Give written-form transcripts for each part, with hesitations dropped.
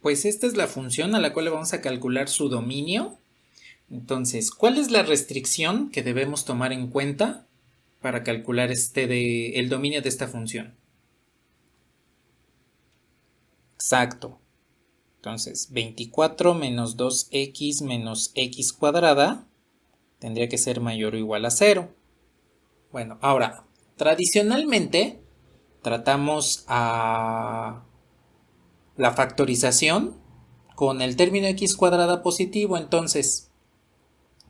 Pues esta es la función a la cual le vamos a calcular su dominio. Entonces, ¿cuál es la restricción que debemos tomar en cuenta para calcular el dominio de esta función? Exacto. Entonces, 24 menos 2x menos x cuadrada tendría que ser mayor o igual a 0. Bueno, ahora, tradicionalmente tratamos a la factorización con el término x cuadrada positivo. Entonces,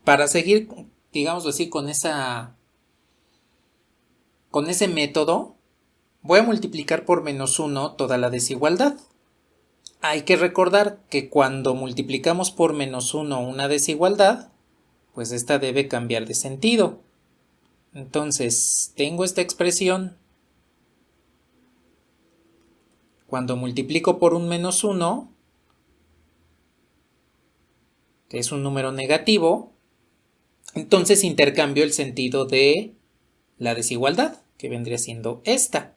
para seguir, digámoslo así, con ese método, voy a multiplicar por menos 1 toda la desigualdad. Hay que recordar que cuando multiplicamos por menos 1 una desigualdad, pues esta debe cambiar de sentido. Entonces, tengo esta expresión. Cuando multiplico por un menos 1, que es un número negativo, entonces intercambio el sentido de la desigualdad, que vendría siendo esta.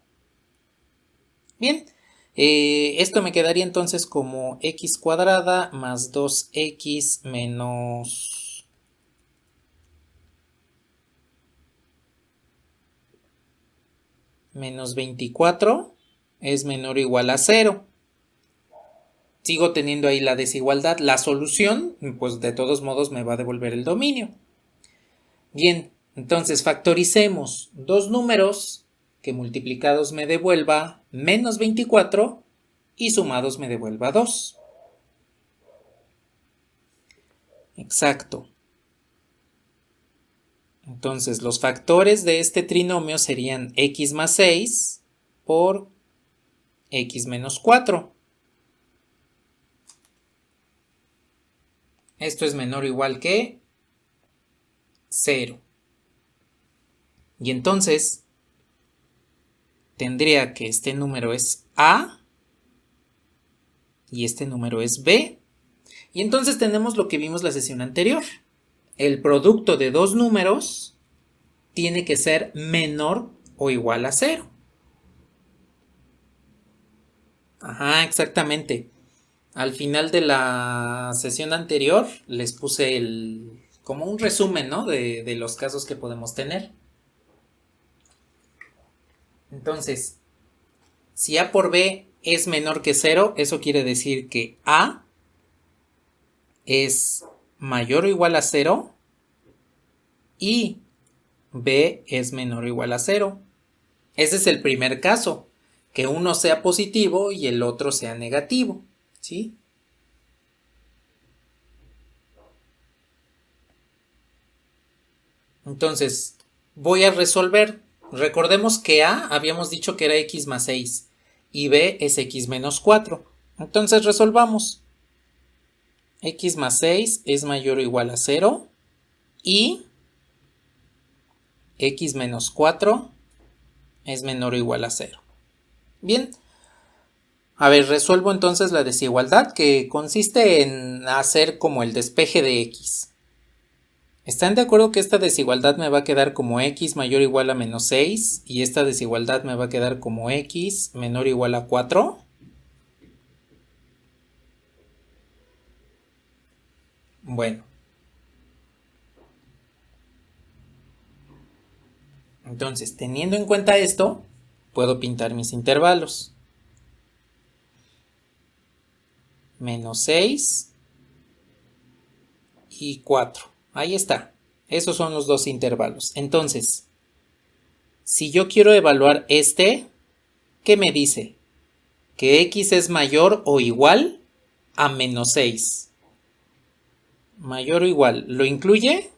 Bien, esto me quedaría entonces como x cuadrada más 2x menos 24 es menor o igual a 0. Sigo teniendo ahí la desigualdad. La solución, pues de todos modos me va a devolver el dominio. Bien, entonces factoricemos dos números que multiplicados me devuelva menos 24 y sumados me devuelva 2. Exacto. Entonces los factores de este trinomio serían x más 6 por x menos 4. Esto es menor o igual que 0. Y entonces tendría que este número es A y este número es B. Y entonces tenemos lo que vimos la sesión anterior. El producto de dos números tiene que ser menor o igual a 0. Ajá, exactamente. Al final de la sesión anterior les puse como un resumen, ¿no? de los casos que podemos tener. Entonces, si A por B es menor que 0, eso quiere decir que A es mayor o igual a 0 y B es menor o igual a 0. Ese es el primer caso, que uno sea positivo y el otro sea negativo, ¿sí? Entonces, voy a resolver. Recordemos que A habíamos dicho que era x más 6 y B es x menos 4. Entonces resolvamos. X más 6 es mayor o igual a 0 y x menos 4 es menor o igual a 0. Bien, a ver, resuelvo entonces la desigualdad, que consiste en hacer como el despeje de x. ¿Están de acuerdo que esta desigualdad me va a quedar como x mayor o igual a menos 6 y esta desigualdad me va a quedar como x menor o igual a 4? Bueno. Entonces, teniendo en cuenta esto, puedo pintar mis intervalos. Menos 6 y 4. Ahí está. Esos son los dos intervalos. Entonces, si yo quiero evaluar este, ¿qué me dice? Que x es mayor o igual a menos 6. Mayor o igual. ¿Lo incluye?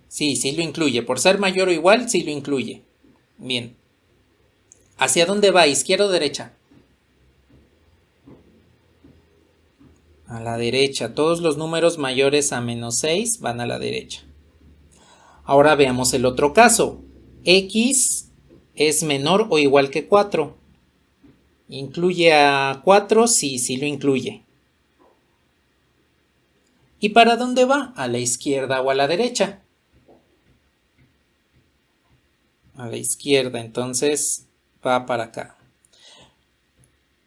Sí, sí lo incluye. Por ser mayor o igual, sí lo incluye. Bien. ¿Hacia dónde va? ¿Izquierda o derecha? A la derecha. Todos los números mayores a menos 6 van a la derecha. Ahora veamos el otro caso. X es menor o igual que 4. ¿Incluye a 4? Sí, sí lo incluye. ¿Y para dónde va? ¿A la izquierda o a la derecha? A la izquierda, entonces va para acá.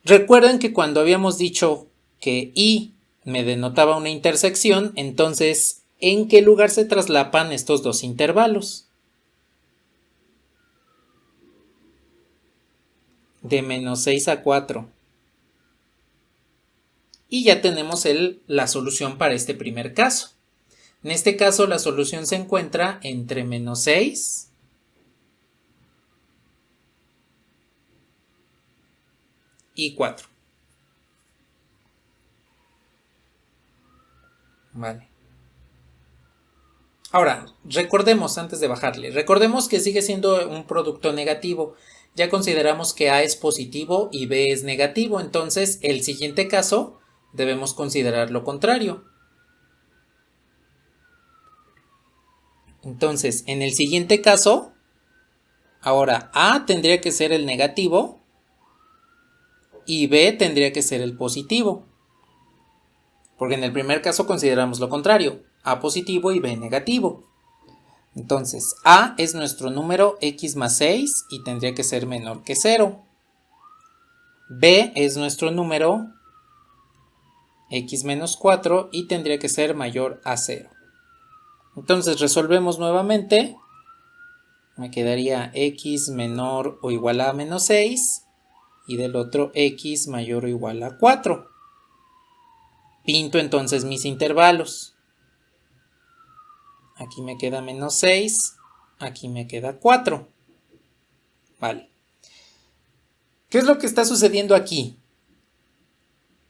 Recuerden que cuando habíamos dicho que y me denotaba una intersección, entonces, ¿en qué lugar se traslapan estos dos intervalos? De menos 6 a 4. Y ya tenemos la solución para este primer caso. En este caso la solución se encuentra entre menos 6 y 4. Vale. Ahora, recordemos antes de bajarle, recordemos que sigue siendo un producto negativo. Ya consideramos que A es positivo y B es negativo, entonces el siguiente caso debemos considerar lo contrario. Entonces, en el siguiente caso, ahora A tendría que ser el negativo y B tendría que ser el positivo. Porque en el primer caso consideramos lo contrario, A positivo y B negativo. Entonces, A es nuestro número x más 6 y tendría que ser menor que 0. B es nuestro número x menos 4 y tendría que ser mayor a 0. Entonces resolvemos nuevamente. Me quedaría x menor o igual a menos 6 y del otro x mayor o igual a 4. Pinto entonces mis intervalos. Aquí me queda menos 6, aquí me queda 4. Vale. ¿Qué es lo que está sucediendo aquí?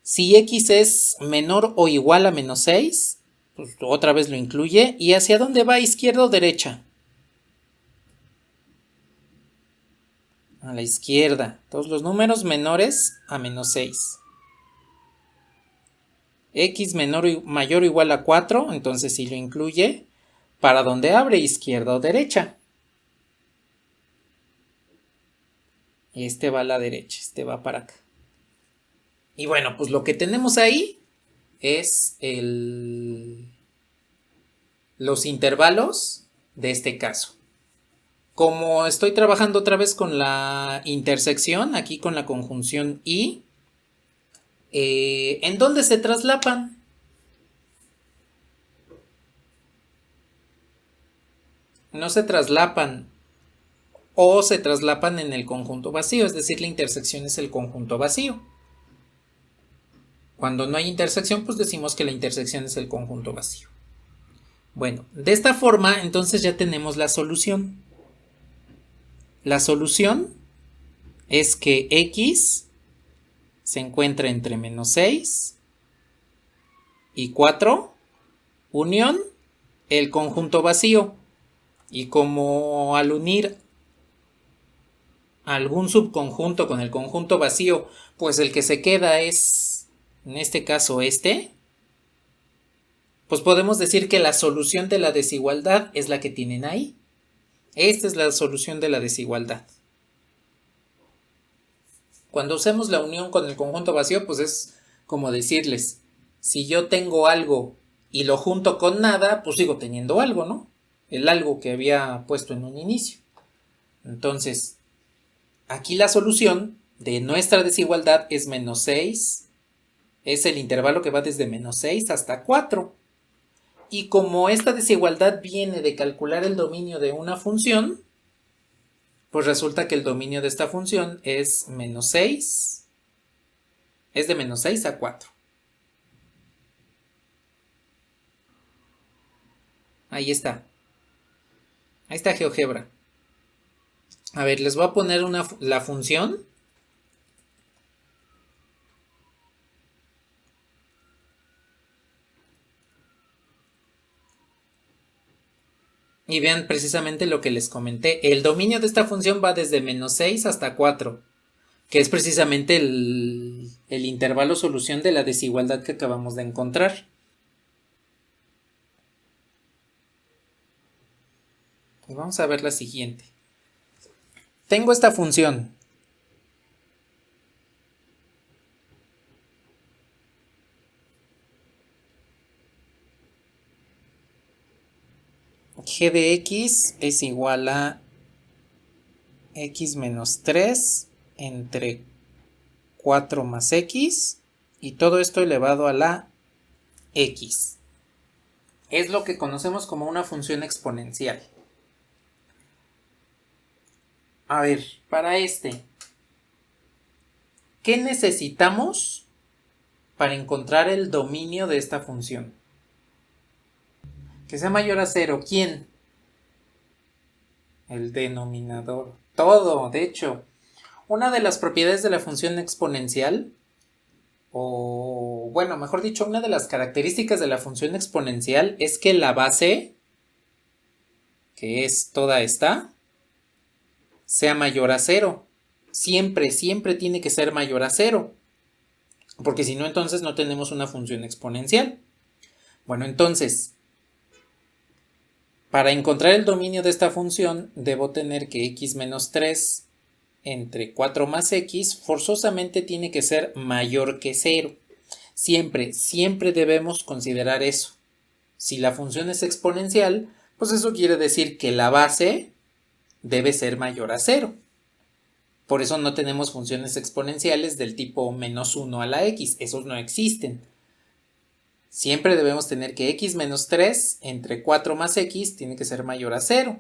Si x es menor o igual a menos 6, pues otra vez lo incluye. ¿Y hacia dónde va? ¿Izquierda o derecha? A la izquierda. Todos los números menores a menos 6. X mayor o igual a 4, entonces sí lo incluye. ¿Para dónde abre? ¿Izquierda o derecha? Este va a la derecha, este va para acá. Y bueno, pues lo que tenemos ahí es los intervalos de este caso. Como estoy trabajando otra vez con la intersección, aquí con la conjunción y, ¿en dónde se traslapan? No se traslapan o se traslapan en el conjunto vacío, es decir, la intersección es el conjunto vacío. Cuando no hay intersección, pues decimos que la intersección es el conjunto vacío. Bueno, de esta forma, entonces ya tenemos la solución. La solución es que x se encuentra entre menos 6 y 4, unión, el conjunto vacío. Y como al unir algún subconjunto con el conjunto vacío, pues el que se queda es, en este caso, pues podemos decir que la solución de la desigualdad es la que tienen ahí. Esta es la solución de la desigualdad. Cuando usemos la unión con el conjunto vacío, pues es como decirles, si yo tengo algo y lo junto con nada, pues sigo teniendo algo, ¿no? El algo que había puesto en un inicio. Entonces, aquí la solución de nuestra desigualdad es menos 6, es el intervalo que va desde menos 6 hasta 4. Y como esta desigualdad viene de calcular el dominio de una función, pues resulta que el dominio de esta función es menos 6, es de menos 6 a 4. Ahí está. Ahí está GeoGebra. A ver, les voy a poner la función. Y vean precisamente lo que les comenté. El dominio de esta función va desde menos 6 hasta 4, que es precisamente el intervalo solución de la desigualdad que acabamos de encontrar. Y vamos a ver la siguiente. Tengo esta función. G de x es igual a x menos 3 entre 4 más x y todo esto elevado a la x. Es lo que conocemos como una función exponencial. A ver, para ¿qué necesitamos para encontrar el dominio de esta función? Que sea mayor a 0. ¿Quién? El denominador. Todo, de hecho. Una de las propiedades de la función exponencial, o bueno, mejor dicho, una de las características de la función exponencial es que la base, que es toda esta, sea mayor a 0. Siempre, siempre tiene que ser mayor a 0. Porque si no, entonces no tenemos una función exponencial. Bueno, entonces, para encontrar el dominio de esta función, debo tener que x menos 3 entre 4 más x forzosamente tiene que ser mayor que 0. Siempre, siempre debemos considerar eso. Si la función es exponencial, pues eso quiere decir que la base debe ser mayor a 0. Por eso no tenemos funciones exponenciales del tipo menos 1 a la x. Esos no existen. Siempre debemos tener que x menos 3 entre 4 más x tiene que ser mayor a 0.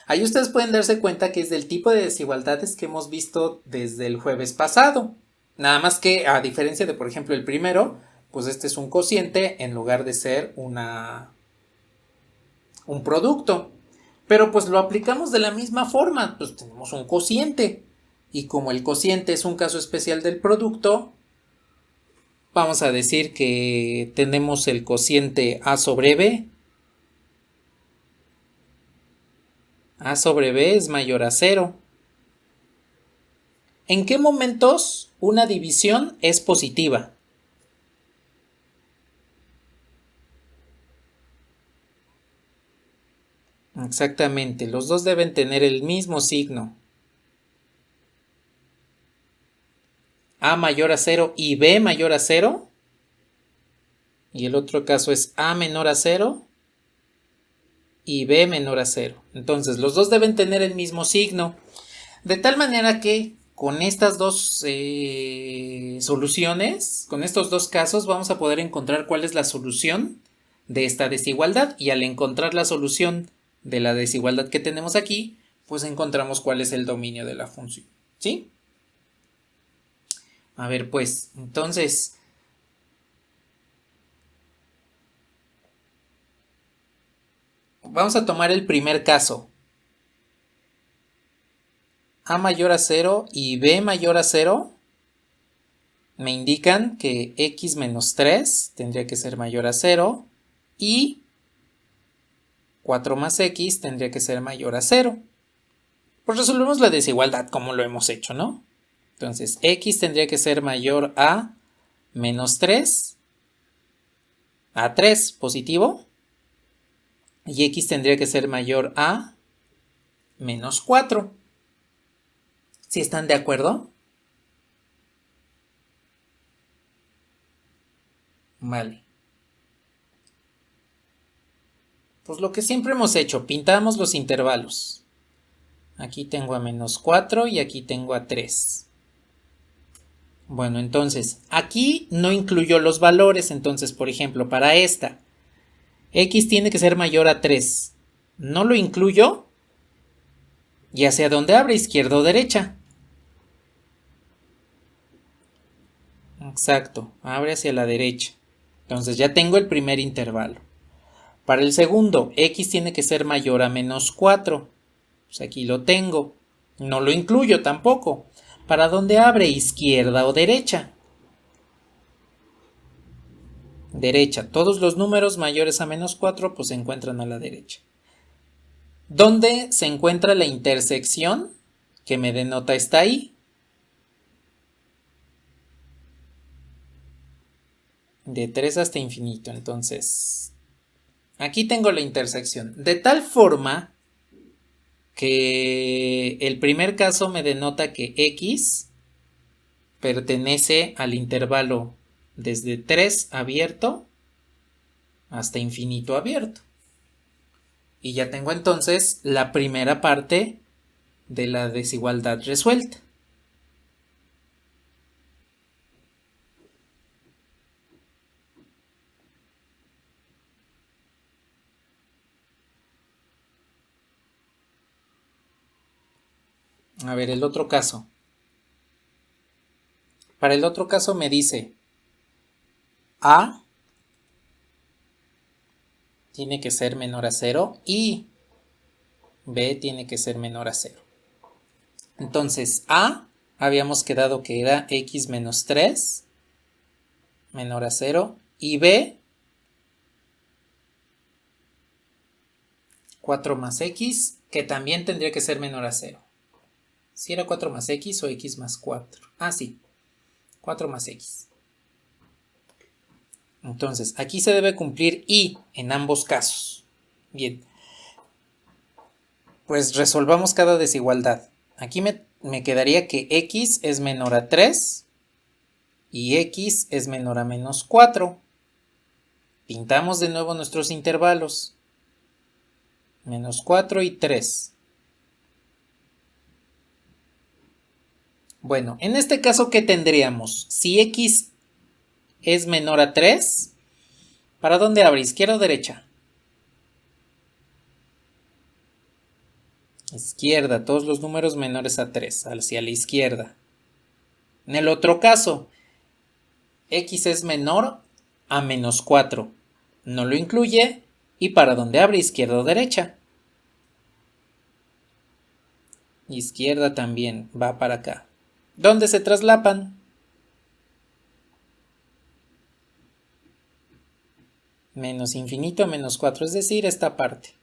Ahí ustedes pueden darse cuenta que es del tipo de desigualdades que hemos visto desde el jueves pasado. Nada más que a diferencia de, por ejemplo, el primero, pues este es un cociente en lugar de ser un producto. Pero pues lo aplicamos de la misma forma, pues tenemos un cociente. Y como el cociente es un caso especial del producto, vamos a decir que tenemos el cociente a sobre b. A sobre b es mayor a 0. ¿En qué momentos una división es positiva? Exactamente, los dos deben tener el mismo signo. A mayor a 0 y B mayor a 0. Y el otro caso es A menor a 0 y B menor a 0. Entonces, los dos deben tener el mismo signo. De tal manera que con estas dos soluciones, con estos dos casos, vamos a poder encontrar cuál es la solución de esta desigualdad. Y al encontrar la solución de la desigualdad que tenemos aquí, pues encontramos cuál es el dominio de la función. ¿Sí? A ver, pues, entonces, vamos a tomar el primer caso. A mayor a 0 y B mayor a 0 me indican que x menos 3 tendría que ser mayor a 0 y 4 más x tendría que ser mayor a 0. Pues resolvemos la desigualdad como lo hemos hecho, ¿no? Entonces, x tendría que ser mayor a menos 3, a 3 positivo, y x tendría que ser mayor a menos 4. ¿Sí están de acuerdo? Vale. Pues lo que siempre hemos hecho, pintamos los intervalos. Aquí tengo a menos 4 y aquí tengo a 3. Bueno, entonces, aquí no incluyo los valores, entonces, por ejemplo, para esta, x tiene que ser mayor a 3. No lo incluyo, ¿y hacia dónde abre? ¿Izquierda o derecha? Exacto, abre hacia la derecha. Entonces ya tengo el primer intervalo. Para el segundo, x tiene que ser mayor a menos 4. Pues aquí lo tengo. No lo incluyo tampoco. ¿Para dónde abre? ¿Izquierda o derecha? Derecha. Todos los números mayores a menos 4 pues se encuentran a la derecha. ¿Dónde se encuentra la intersección que me denota está ahí? De 3 hasta infinito. Entonces, aquí tengo la intersección. De tal forma que el primer caso me denota que x pertenece al intervalo desde 3 abierto hasta infinito abierto. Y ya tengo entonces la primera parte de la desigualdad resuelta. A ver, el otro caso. Para el otro caso me dice A tiene que ser menor a 0 y B tiene que ser menor a 0. Entonces, A habíamos quedado que era x menos 3 menor a 0 y B 4 más x que también tendría que ser menor a 0. Si era 4 más x o x más 4. Ah, sí, 4 más x. Entonces, aquí se debe cumplir y en ambos casos. Bien. Pues resolvamos cada desigualdad. Aquí me quedaría que x es menor a 3 y x es menor a menos 4. Pintamos de nuevo nuestros intervalos. Menos 4 y 3. Bueno, en este caso, ¿qué tendríamos? Si x es menor a 3, ¿para dónde abre? ¿Izquierda o derecha? Izquierda, todos los números menores a 3, hacia la izquierda. En el otro caso, x es menor a menos 4. No lo incluye. ¿Y para dónde abre? ¿Izquierda o derecha? Izquierda también, va para acá. ¿Dónde se traslapan? Menos infinito a menos 4, es decir, esta parte.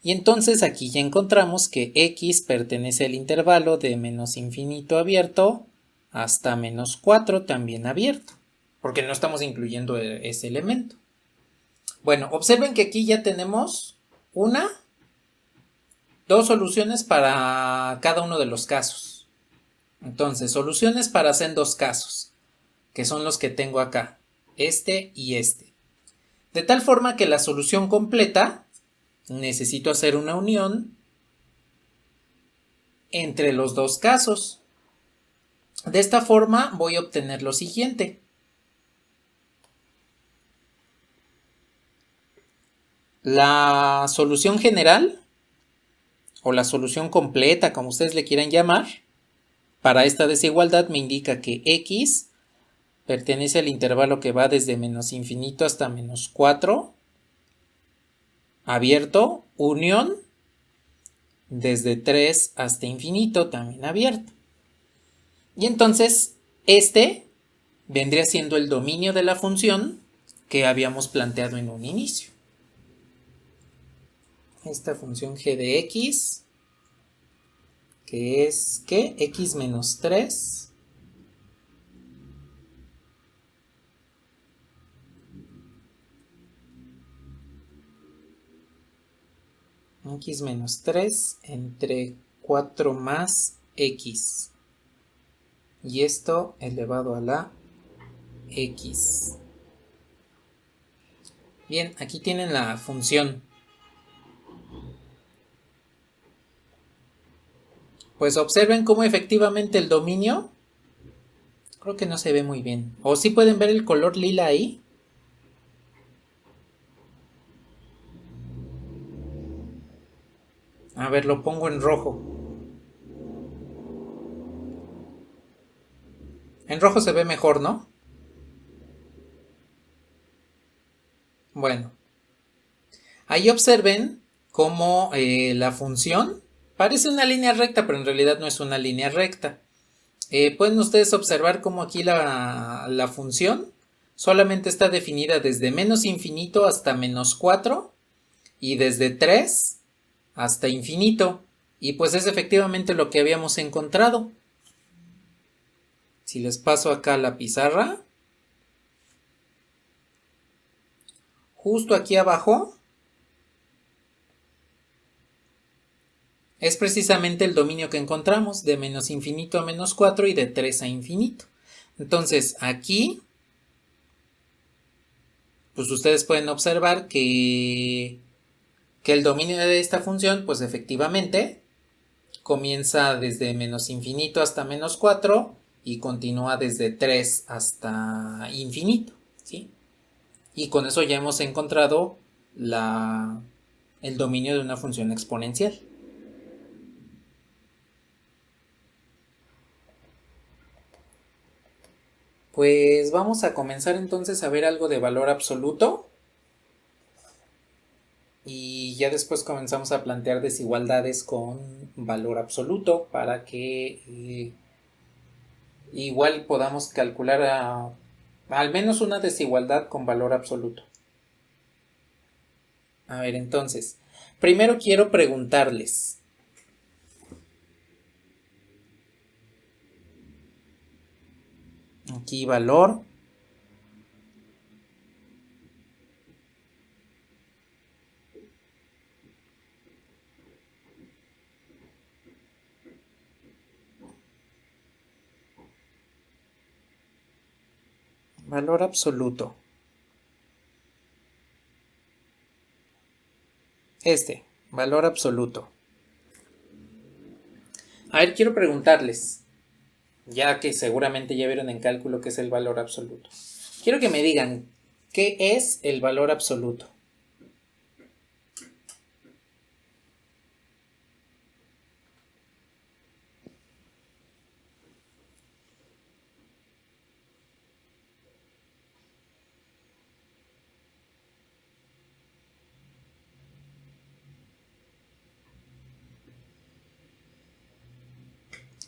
Y entonces aquí ya encontramos que x pertenece al intervalo de menos infinito abierto hasta menos 4 también abierto, porque no estamos incluyendo ese elemento. Bueno, observen que aquí ya tenemos dos soluciones para cada uno de los casos. Entonces, soluciones para sendos casos, que son los que tengo acá, este y este. De tal forma que la solución completa, necesito hacer una unión entre los dos casos. De esta forma voy a obtener lo siguiente. La solución general, o la solución completa, como ustedes le quieran llamar, para esta desigualdad me indica que x pertenece al intervalo que va desde menos infinito hasta menos 4, abierto, unión, desde 3 hasta infinito, también abierto. Y entonces, este vendría siendo el dominio de la función que habíamos planteado en un inicio. Esta función g de x, que es, ¿qué? X menos 3 x menos 3 entre 4 más x. Y esto elevado a la x. Bien, aquí tienen la función. Pues observen cómo efectivamente el dominio, creo que no se ve muy bien. ¿O sí pueden ver el color lila ahí? A ver, lo pongo en rojo. En rojo se ve mejor, ¿no? Bueno, ahí observen cómo la función parece una línea recta, pero en realidad no es una línea recta. Pueden ustedes observar cómo aquí la función solamente está definida desde menos infinito hasta menos 4 y desde 3 hasta infinito. Y pues es efectivamente lo que habíamos encontrado. Si les paso acá la pizarra, justo aquí abajo es precisamente el dominio que encontramos de menos infinito a menos 4 y de 3 a infinito. Entonces aquí, pues ustedes pueden observar que el dominio de esta función, pues efectivamente, comienza desde menos infinito hasta menos 4 y continúa desde 3 hasta infinito, ¿sí? Y con eso ya hemos encontrado el dominio de una función exponencial. Pues vamos a comenzar entonces a ver algo de valor absoluto. Y ya después comenzamos a plantear desigualdades con valor absoluto para que igual podamos calcular al menos una desigualdad con valor absoluto. A ver, entonces, primero quiero preguntarles. Aquí valor. Valor absoluto. Valor absoluto. A ver, quiero preguntarles, ya que seguramente ya vieron en cálculo qué es el valor absoluto. Quiero que me digan, ¿qué es el valor absoluto?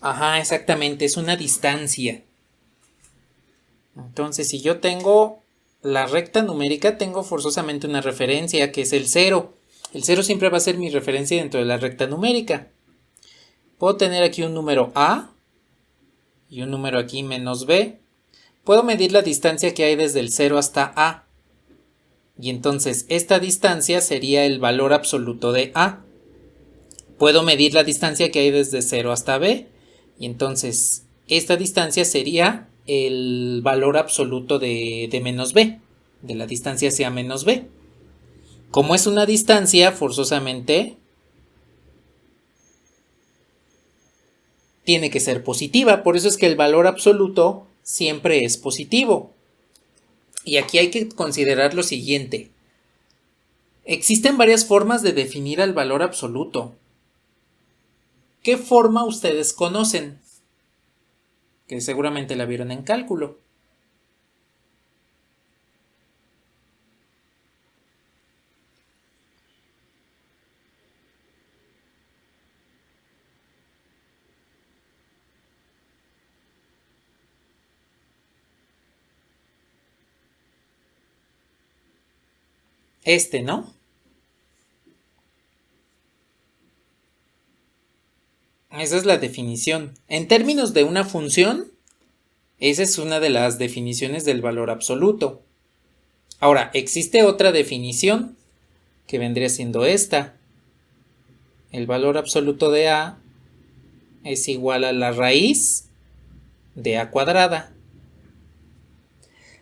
Ajá, exactamente, es una distancia. Entonces, si yo tengo la recta numérica, tengo forzosamente una referencia, que es el 0. El 0 siempre va a ser mi referencia dentro de la recta numérica. Puedo tener aquí un número A y un número aquí menos B. Puedo medir la distancia que hay desde el 0 hasta A. Y entonces esta distancia sería el valor absoluto de A. Puedo medir la distancia que hay desde 0 hasta B. Y entonces esta distancia sería el valor absoluto de menos B. De la distancia hacia menos B. Como es una distancia, forzosamente tiene que ser positiva. Por eso es que el valor absoluto siempre es positivo. Y aquí hay que considerar lo siguiente. Existen varias formas de definir el valor absoluto. ¿Qué forma ustedes conocen? Que seguramente la vieron en cálculo. ¿No? Esa es la definición. En términos de una función, esa es una de las definiciones del valor absoluto. Ahora, existe otra definición que vendría siendo esta. El valor absoluto de A es igual a la raíz de A cuadrada.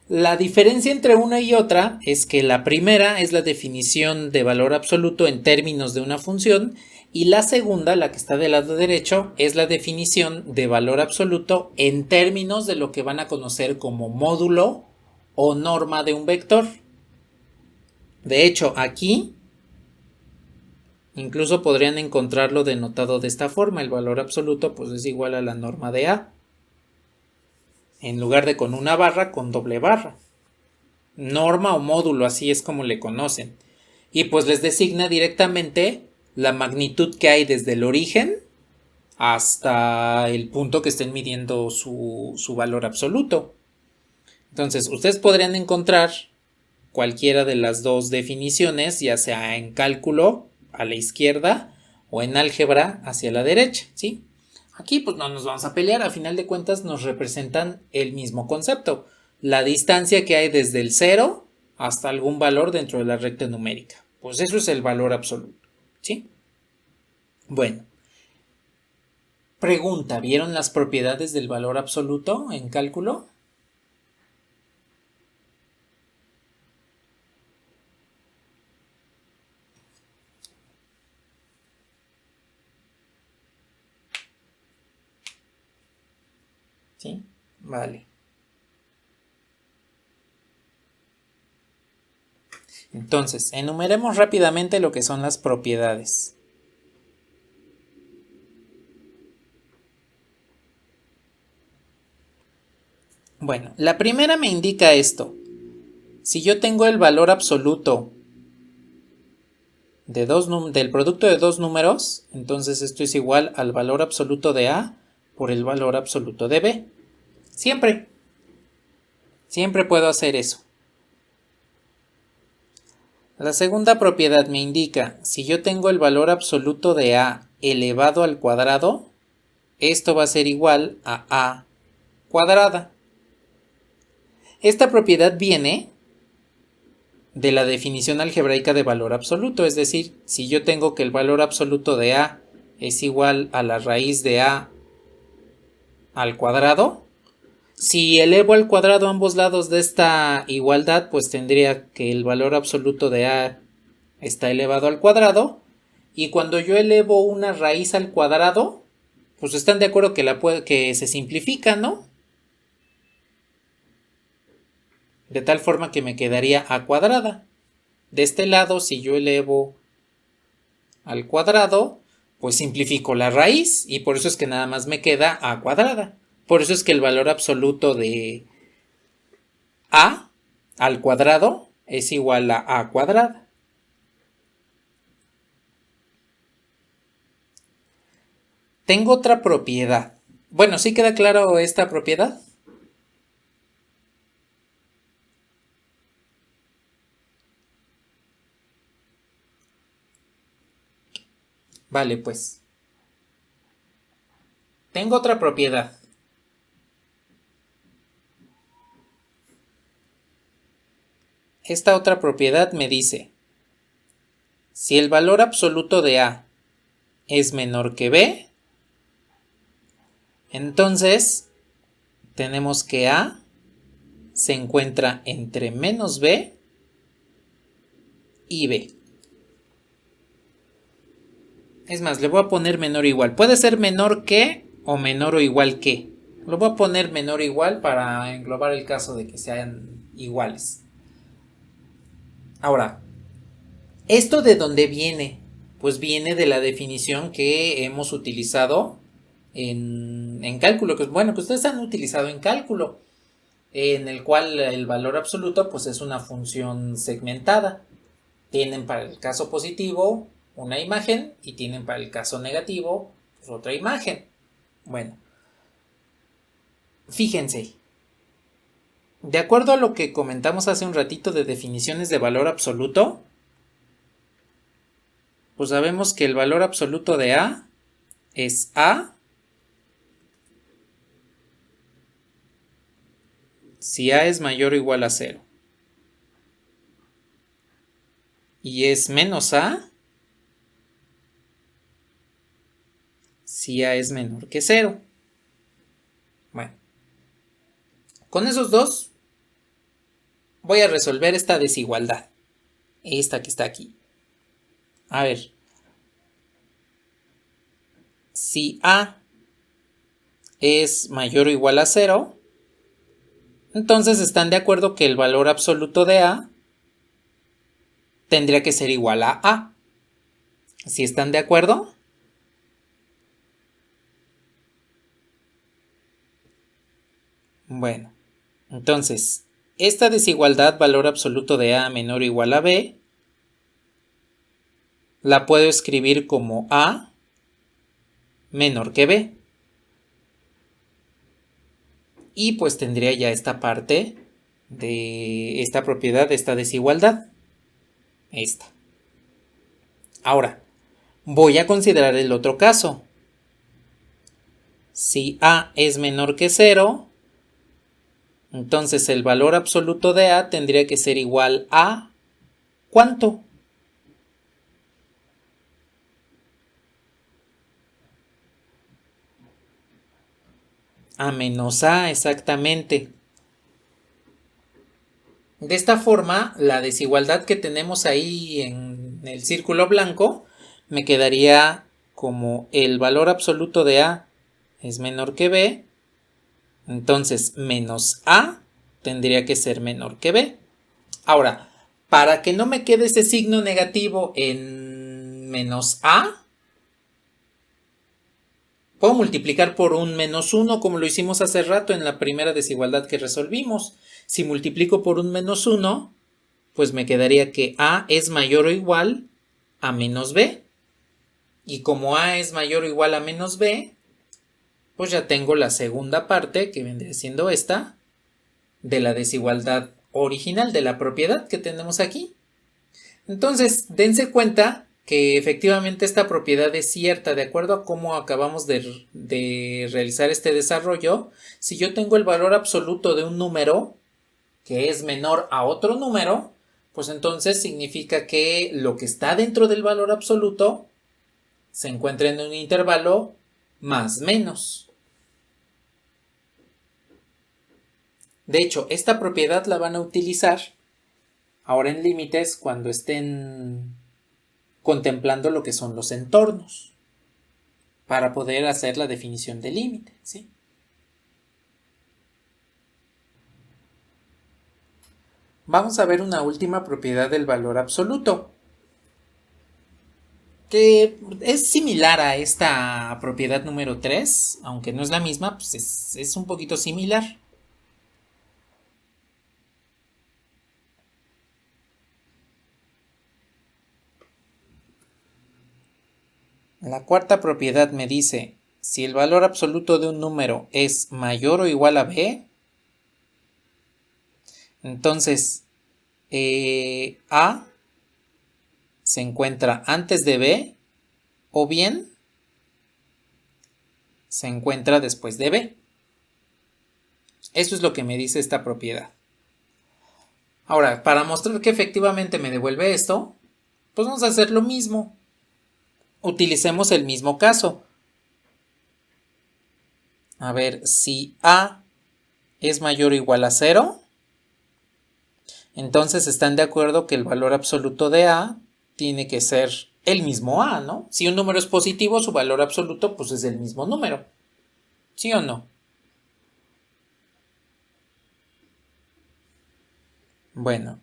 La diferencia entre una y otra es que la primera es la definición de valor absoluto en términos de una función y la segunda, la que está del lado derecho, es la definición de valor absoluto en términos de lo que van a conocer como módulo o norma de un vector. De hecho, aquí incluso podrían encontrarlo denotado de esta forma. El valor absoluto pues es igual a la norma de A. En lugar de con una barra, con doble barra. Norma o módulo, así es como le conocen. Y pues les designa directamente la magnitud que hay desde el origen hasta el punto que estén midiendo su valor absoluto. Entonces, ustedes podrían encontrar cualquiera de las dos definiciones, ya sea en cálculo a la izquierda o en álgebra hacia la derecha, ¿sí? Aquí pues no nos vamos a pelear, a final de cuentas nos representan el mismo concepto, la distancia que hay desde el 0 hasta algún valor dentro de la recta numérica. Pues eso es el valor absoluto, ¿sí? Bueno, pregunta, ¿vieron las propiedades del valor absoluto en cálculo? ¿Sí? Vale. Entonces, enumeremos rápidamente lo que son las propiedades. Bueno, la primera me indica esto. Si yo tengo el valor absoluto del producto de dos números, entonces esto es igual al valor absoluto de A por el valor absoluto de B. Siempre puedo hacer eso. La segunda propiedad me indica, si yo tengo el valor absoluto de A elevado al cuadrado, esto va a ser igual a A cuadrada. Esta propiedad viene de la definición algebraica de valor absoluto, es decir, si yo tengo que el valor absoluto de A es igual a la raíz de A al cuadrado, si elevo al cuadrado ambos lados de esta igualdad, pues tendría que el valor absoluto de A está elevado al cuadrado, y cuando yo elevo una raíz al cuadrado, pues están de acuerdo que se simplifica, ¿no? De tal forma que me quedaría A cuadrada. De este lado, si yo elevo al cuadrado, pues simplifico la raíz, y por eso es que nada más me queda A cuadrada. Por eso es que el valor absoluto de A al cuadrado es igual a A cuadrada. Tengo otra propiedad. Bueno, ¿sí queda claro esta propiedad? Vale, pues. Tengo otra propiedad. Esta otra propiedad me dice, si el valor absoluto de A es menor que B, entonces tenemos que A se encuentra entre menos B y B. Es más, le voy a poner menor o igual. Puede ser menor que o menor o igual que. Lo voy a poner menor o igual para englobar el caso de que sean iguales. Ahora, ¿esto de dónde viene? Pues viene de la definición que hemos utilizado en cálculo, que ustedes han utilizado en cálculo, en el cual el valor absoluto pues es una función segmentada. Tienen para el caso positivo una imagen y tienen para el caso negativo pues otra imagen. Bueno, fíjense, de acuerdo a lo que comentamos hace un ratito de definiciones de valor absoluto, pues sabemos que el valor absoluto de A es A si A es mayor o igual a 0. Y es menos A si A es menor que 0. Bueno, con esos dos voy a resolver esta desigualdad. Esta que está aquí. A ver. Si A es mayor o igual a 0, entonces están de acuerdo que el valor absoluto de A tendría que ser igual a A. ¿Sí están de acuerdo? Bueno, entonces, esta desigualdad valor absoluto de A menor o igual a B la puedo escribir como A menor que B. Y pues tendría ya esta parte de esta propiedad, de esta desigualdad. Esta. Ahora, voy a considerar el otro caso. Si A es menor que 0, entonces el valor absoluto de A tendría que ser igual a ¿cuánto? A menos A, exactamente. De esta forma, la desigualdad que tenemos ahí en el círculo blanco me quedaría como el valor absoluto de A es menor que B, entonces menos A tendría que ser menor que B. Ahora, para que no me quede ese signo negativo en menos A, Puedo multiplicar por un menos 1 como lo hicimos hace rato en la primera desigualdad que resolvimos. Si multiplico por un menos 1, pues me quedaría que A es mayor o igual a menos B. Y como A es mayor o igual a menos B, pues ya tengo la segunda parte, que vendría siendo esta, de la desigualdad original de la propiedad que tenemos aquí. Entonces, dense cuenta que efectivamente esta propiedad es cierta, de acuerdo a cómo acabamos de realizar este desarrollo. Si yo tengo el valor absoluto de un número que es menor a otro número, pues entonces significa que lo que está dentro del valor absoluto se encuentra en un intervalo más menos. De hecho, esta propiedad la van a utilizar ahora en límites cuando estén contemplando lo que son los entornos para poder hacer la definición de límite, ¿sí? Vamos a ver una última propiedad del valor absoluto, que es similar a esta propiedad número 3, aunque no es la misma, pues es un poquito similar. La cuarta propiedad me dice, si el valor absoluto de un número es mayor o igual a b, entonces a se encuentra antes de b o bien se encuentra después de b. Eso es lo que me dice esta propiedad. Ahora, para mostrar que efectivamente me devuelve esto, pues vamos a hacer lo mismo. Utilicemos el mismo caso. A ver, si a es mayor o igual a 0, entonces están de acuerdo que el valor absoluto de a tiene que ser el mismo a, ¿no? Si un número es positivo, su valor absoluto pues es el mismo número. ¿Sí o no? Bueno,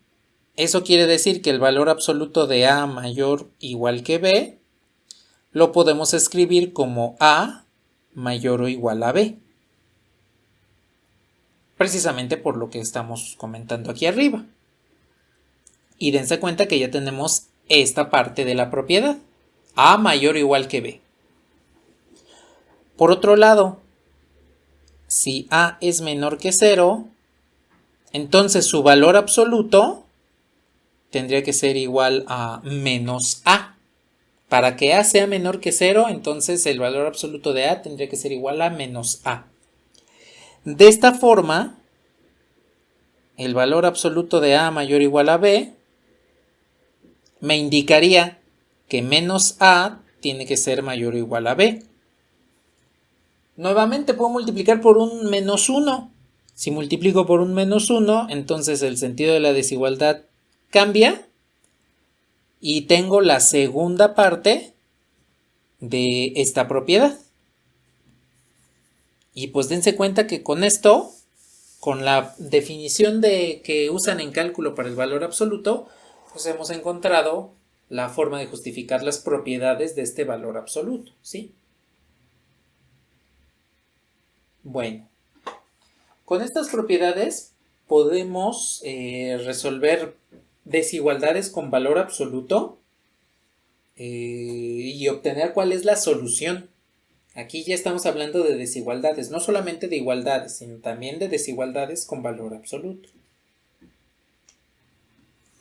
eso quiere decir que el valor absoluto de a mayor o igual que b lo podemos escribir como a mayor o igual a b. Precisamente por lo que estamos comentando aquí arriba. Y dense cuenta que ya tenemos esta parte de la propiedad. A mayor o igual que b. Por otro lado, si a es menor que 0, entonces su valor absoluto tendría que ser igual a menos a. Para que a sea menor que 0, entonces el valor absoluto de a tendría que ser igual a menos a. De esta forma, el valor absoluto de a mayor o igual a b me indicaría que menos a tiene que ser mayor o igual a b. Nuevamente puedo multiplicar por un menos 1. Si multiplico por un menos 1, entonces el sentido de la desigualdad cambia y tengo la segunda parte de esta propiedad. Y pues dense cuenta que con esto, con la definición que usan en cálculo para el valor absoluto, pues hemos encontrado la forma de justificar las propiedades de este valor absoluto, ¿sí? Bueno, con estas propiedades podemos resolver desigualdades con valor absoluto y obtener cuál es la solución. Aquí ya estamos hablando de desigualdades, no solamente de igualdades, sino también de desigualdades con valor absoluto.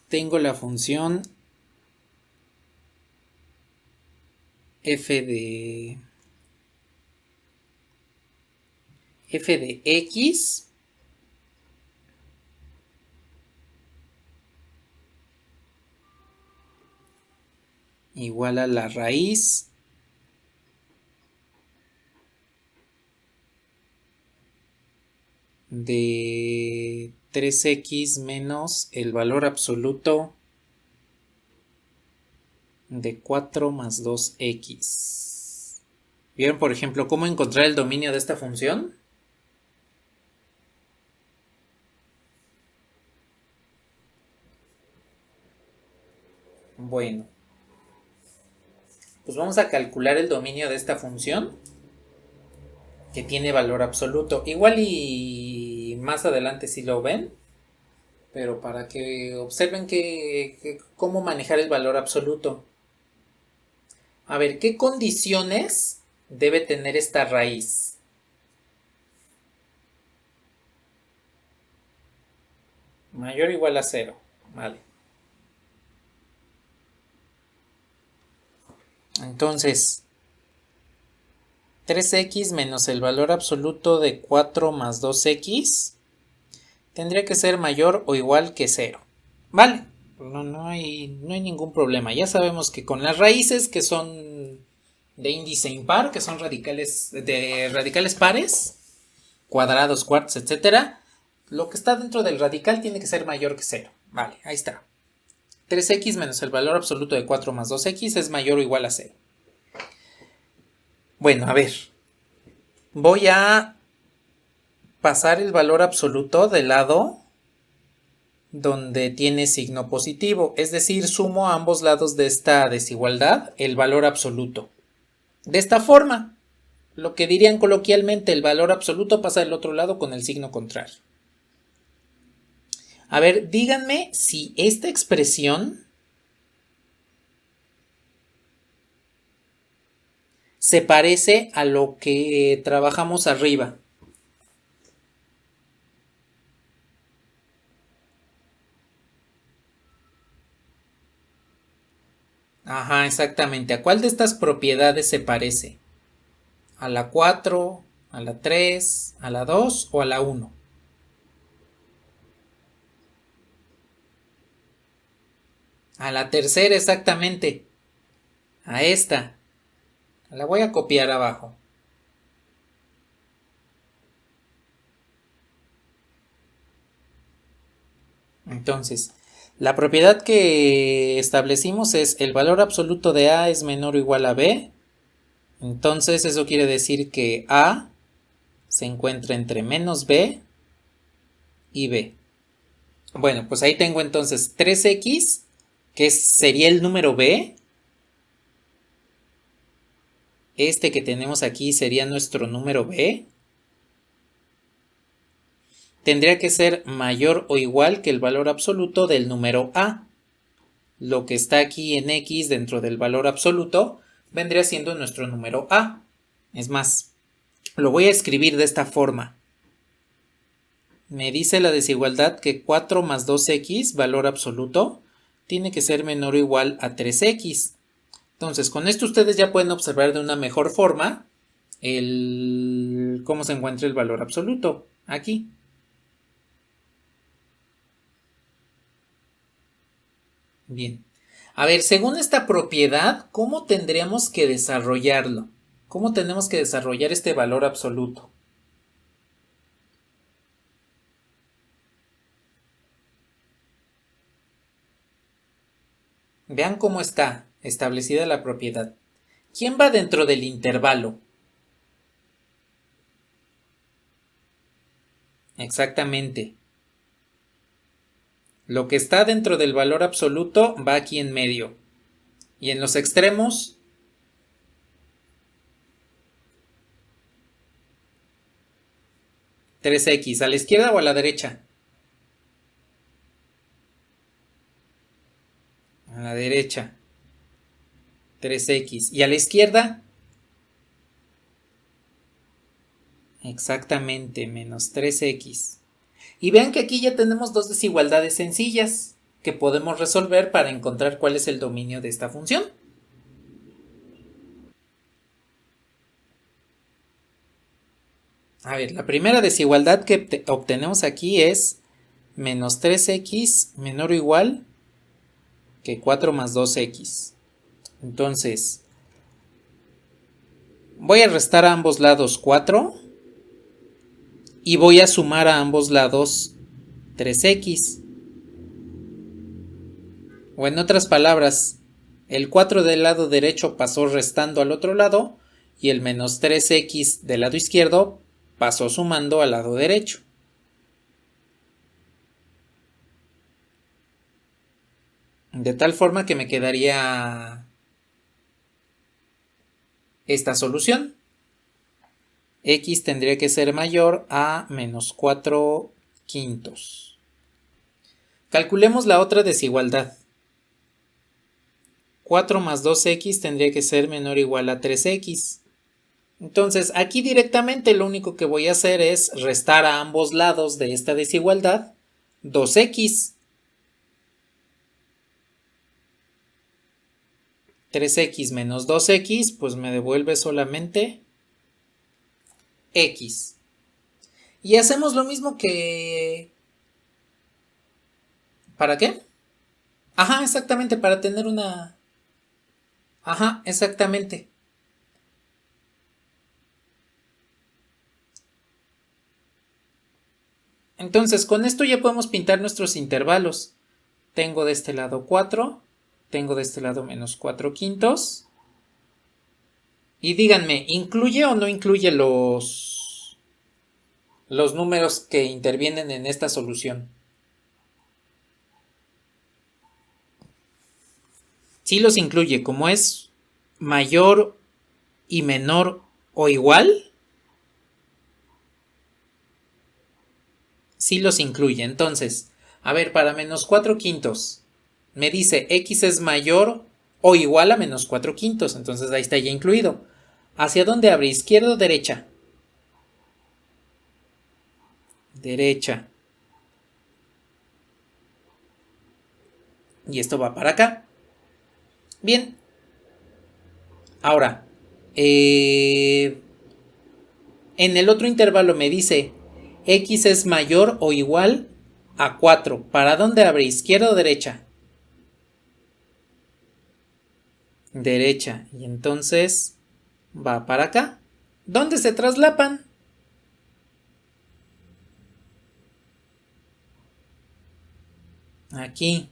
Tengo la función f de x igual a la raíz de 3x menos el valor absoluto de 4 más 2x. ¿Vieron, por ejemplo, cómo encontrar el dominio de esta función? Bueno, pues vamos a calcular el dominio de esta función. que tiene valor absoluto. Igual y más adelante si lo ven, pero para que observen cómo manejar el valor absoluto. A ver, ¿qué condiciones debe tener esta raíz? Mayor o igual a 0. Vale. Entonces, 3x menos el valor absoluto de 4 más 2x tendría que ser mayor o igual que 0. Vale, no hay ningún problema. Ya sabemos que con las raíces que son de índice impar, que son radicales pares, cuadrados, cuartos, etcétera, lo que está dentro del radical tiene que ser mayor que 0. Vale, ahí está. 3x menos el valor absoluto de 4 más 2x es mayor o igual a 0. Bueno, a ver. Voy a pasar el valor absoluto del lado donde tiene signo positivo, es decir, sumo a ambos lados de esta desigualdad el valor absoluto. De esta forma, lo que dirían coloquialmente, el valor absoluto pasa del otro lado con el signo contrario. A ver, díganme si esta expresión se parece a lo que trabajamos arriba. Ajá, exactamente. ¿A cuál de estas propiedades se parece? ¿A la 4, a la 3, a la 2 o a la 1? A la tercera, exactamente. A esta. La voy a copiar abajo. Entonces, la propiedad que establecimos es el valor absoluto de A es menor o igual a B. Entonces, eso quiere decir que A se encuentra entre menos B y B. Bueno, pues ahí tengo entonces 3x, que sería el número B. Este que tenemos aquí sería nuestro número B. Tendría que ser mayor o igual que el valor absoluto del número A. Lo que está aquí en X dentro del valor absoluto vendría siendo nuestro número A. Es más, lo voy a escribir de esta forma. Me dice la desigualdad que 4 más 2x, valor absoluto, tiene que ser menor o igual a 3x. Entonces, con esto ustedes ya pueden observar de una mejor forma cómo se encuentra el valor absoluto. Aquí. Bien. A ver, según esta propiedad, ¿cómo tendríamos que desarrollarlo? ¿Cómo tenemos que desarrollar este valor absoluto? Vean cómo está establecida la propiedad. ¿Quién va dentro del intervalo? Exactamente. Lo que está dentro del valor absoluto va aquí en medio. Y en los extremos, ¿3x a la izquierda o a la derecha? A la derecha. 3x. ¿Y a la izquierda? Exactamente, menos 3x. Y vean que aquí ya tenemos dos desigualdades sencillas que podemos resolver para encontrar cuál es el dominio de esta función. A ver, la primera desigualdad que obtenemos aquí es menos 3x menor o igual que 4 más 2x. Entonces, voy a restar a ambos lados 4 y voy a sumar a ambos lados 3x. O en otras palabras, el 4 del lado derecho pasó restando al otro lado y el menos 3x del lado izquierdo pasó sumando al lado derecho. De tal forma que me quedaría esta solución. X tendría que ser mayor a menos 4 quintos. Calculemos la otra desigualdad. 4 más 2x tendría que ser menor o igual a 3x. Entonces, aquí directamente lo único que voy a hacer es restar a ambos lados de esta desigualdad 2x. 3x menos 2x, pues me devuelve solamente x. Y hacemos lo mismo que... ¿Para qué? Ajá, exactamente, para tener una... Ajá, exactamente. Entonces, con esto ya podemos pintar nuestros intervalos. Tengo de este lado 4, tengo de este lado menos 4 quintos. Y díganme, ¿incluye o no incluye los números que intervienen en esta solución? Sí los incluye, como es mayor y menor o igual. Sí los incluye. Entonces, a ver, para menos 4 quintos, me dice x es mayor o igual a menos 4 quintos. Entonces ahí está ya incluido. ¿Hacia dónde abre? ¿Izquierda o derecha? Derecha. Y esto va para acá. Bien. Ahora, en el otro intervalo me dice x es mayor o igual a 4. ¿Para dónde abre? ¿Izquierda o derecha? Derecha. Y entonces va para acá. ¿Dónde se traslapan? Aquí.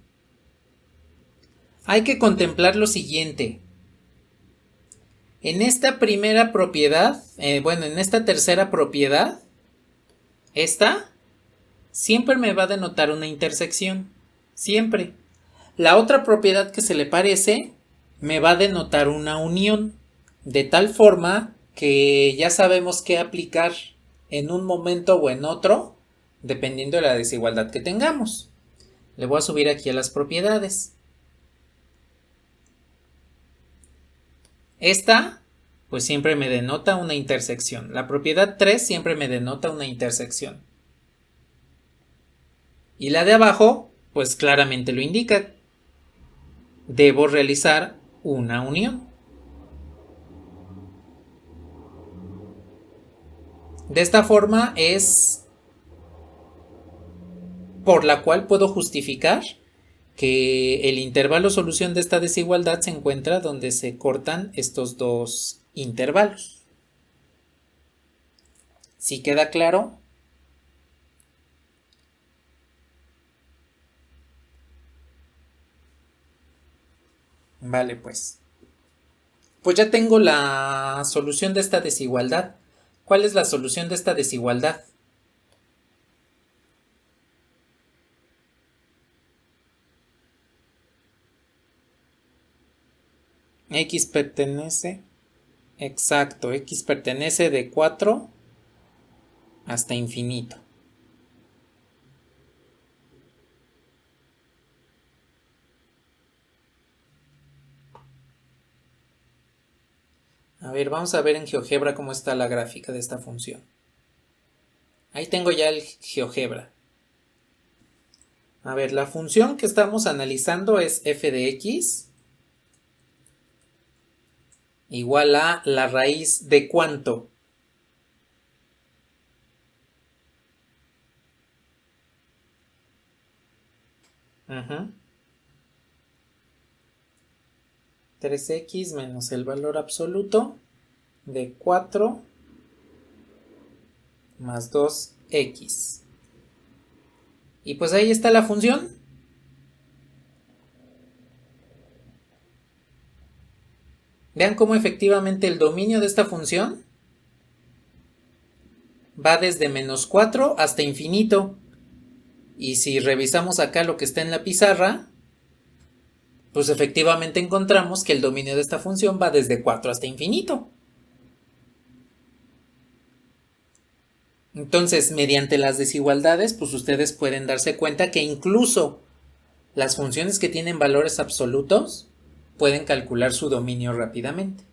Hay que contemplar lo siguiente. En esta primera propiedad, en esta tercera propiedad, esta siempre me va a denotar una intersección. Siempre. La otra propiedad que se le parece me va a denotar una unión. De tal forma que ya sabemos qué aplicar en un momento o en otro, dependiendo de la desigualdad que tengamos. Le voy a subir aquí a las propiedades. Esta, pues siempre me denota una intersección. La propiedad 3 siempre me denota una intersección. Y la de abajo, pues claramente lo indica. Debo realizar una unión. De esta forma es por la cual puedo justificar que el intervalo solución de esta desigualdad se encuentra donde se cortan estos dos intervalos. ¿Sí queda claro? Vale, pues. Pues ya tengo la solución de esta desigualdad. ¿Cuál es la solución de esta desigualdad? X pertenece... Exacto, X pertenece de 4 hasta infinito. A ver, vamos a ver en GeoGebra cómo está la gráfica de esta función. Ahí tengo ya el GeoGebra. A ver, la función que estamos analizando es f de x igual a la raíz de ¿cuánto? Uh-huh. 3x menos el valor absoluto de 4 más 2x. Y pues ahí está la función. Vean cómo efectivamente el dominio de esta función va desde menos 4 hasta infinito. Y si revisamos acá lo que está en la pizarra, pues efectivamente encontramos que el dominio de esta función va desde 4 hasta infinito. Entonces, mediante las desigualdades, pues ustedes pueden darse cuenta que incluso las funciones que tienen valores absolutos pueden calcular su dominio rápidamente.